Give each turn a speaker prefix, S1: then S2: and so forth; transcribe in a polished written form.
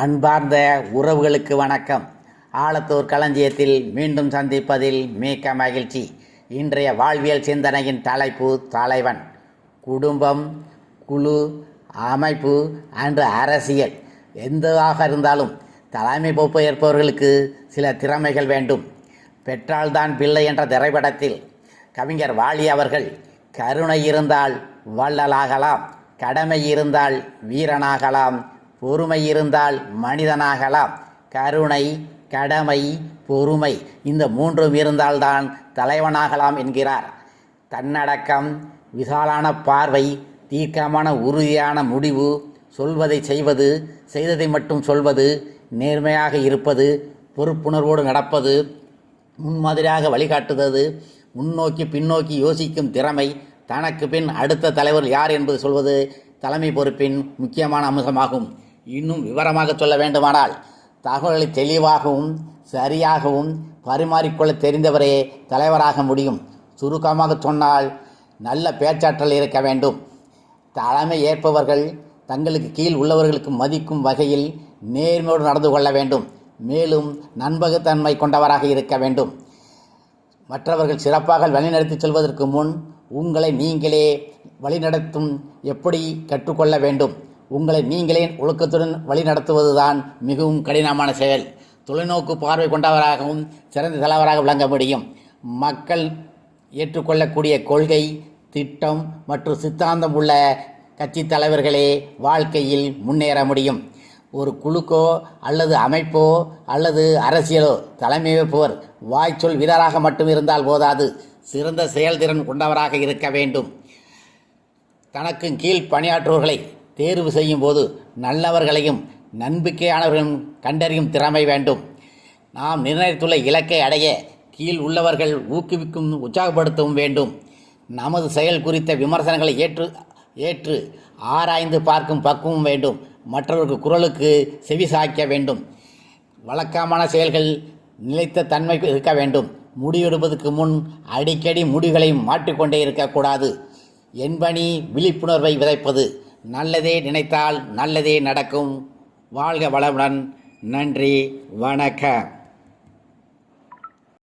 S1: அன்பார்ந்த உறவுகளுக்கு வணக்கம். ஆலத்தூர் களஞ்சியத்தில் மீண்டும் சந்திப்பதில் மிக்க மகிழ்ச்சி. இன்றைய வாழ்வியல் சிந்தனையின் தலைப்பு தலைவன். குடும்பம், குழு, அமைப்பு அன்று அரசியல் எந்ததாக இருந்தாலும் தலைமை பொறுப்பு ஏற்பவர்களுக்கு சில திறமைகள் வேண்டும். பெற்றால்தான் பிள்ளை என்ற திரைப்படத்தில் கவிஞர் வாலி அவர்கள், கருணை இருந்தால் வள்ளலாகலாம், கடமை இருந்தால் வீரனாகலாம், பொறுமை இருந்தால் மனிதனாகலாம். கருணை, கடமை, பொறுமை இந்த மூன்றும் இருந்தால்தான் தலைவனாகலாம் என்கிறார். தன்னடக்கம், விசாலான பார்வை, தீர்க்கமான உறுதியான முடிவு, சொல்வதை செய்வது, செய்ததை மட்டும் சொல்வது, நேர்மையாக இருப்பது, பொறுப்புணர்வோடு நடப்பது, முன்மாதிரியாக வழிகாட்டுவது, முன்னோக்கி பின்னோக்கி யோசிக்கும் திறமை, தனக்கு பின் அடுத்த தலைவர் யார் என்பது சொல்வது தலைமை பொறுப்பின் முக்கியமான அம்சமாகும். இன்னும் விவரமாக சொல்ல வேண்டுமானால், தகவல்களை தெளிவாகவும் சரியாகவும் பரிமாறிக்கொள்ள தெரிந்தவரே தலைவராக முடியும். சுருக்கமாக சொன்னால், நல்ல பேச்சாற்றல் இருக்க வேண்டும். தலைமை ஏற்பவர்கள் தங்களுக்கு கீழ் உள்ளவர்களுக்கு மதிக்கும் வகையில் நேர்மையோடு நடந்து கொள்ள வேண்டும். மேலும் நம்பகத்தன்மை கொண்டவராக இருக்க வேண்டும். மற்றவர்கள் சிறப்பாக வழிநடத்தி செல்வதற்கு முன் உங்களை நீங்களே வழிநடத்தும் எப்படி கற்றுக்கொள்ள வேண்டும். உங்களை நீங்களே ஒழுக்கத்துடன் வழிநடத்துவதுதான் மிகவும் கடினமான செயல். தொலைநோக்கு பார்வை கொண்டவராகவும் சிறந்த தலைவராக விளங்க முடியும். மக்கள் ஏற்றுக்கொள்ளக்கூடிய கொள்கை, திட்டம் மற்றும் சித்தாந்தம் உள்ள கட்சி தலைவர்களே வாழ்க்கையில் முன்னேற முடியும். ஒரு குழுக்கோ அல்லது அமைப்போ அல்லது அரசியலோ தலைமை வைப்பவர் வாய்ச்சொல் வீரராக மட்டும் இருந்தால் போதாது, சிறந்த செயல்திறன் கொண்டவராக இருக்க வேண்டும். தனக்கு கீழ் பணியாற்றுவர்களை தேர்வு செய்யும் போது நல்லவர்களையும் நம்பிக்கையானவர்களையும் கண்டறியும் திறமை வேண்டும். நாம் நிர்ணயித்துள்ள இலக்கை அடைய கீழ் உள்ளவர்கள் ஊக்குவிக்கும் உற்சாகப்படுத்தவும் வேண்டும். நமது செயல் குறித்த விமர்சனங்களை ஏற்று ஆராய்ந்து பார்க்கும் பக்குவம் வேண்டும். மற்றவர்களுக்கு குரலுக்கு செவி சாய்க்க வேண்டும். வழக்கமான செயல்கள் நிலைத்த தன்மை இருக்க வேண்டும். முடிவெடுப்பதற்கு முன் அடிக்கடி முடிவுகளை மாற்றிக்கொண்டே இருக்கக்கூடாது. என்பனி விழிப்புணர்வை விதைப்பது. நல்லதே நினைத்தால் நல்லதே நடக்கும். வாழ்க வளமுடன். நன்றி, வணக்கம்.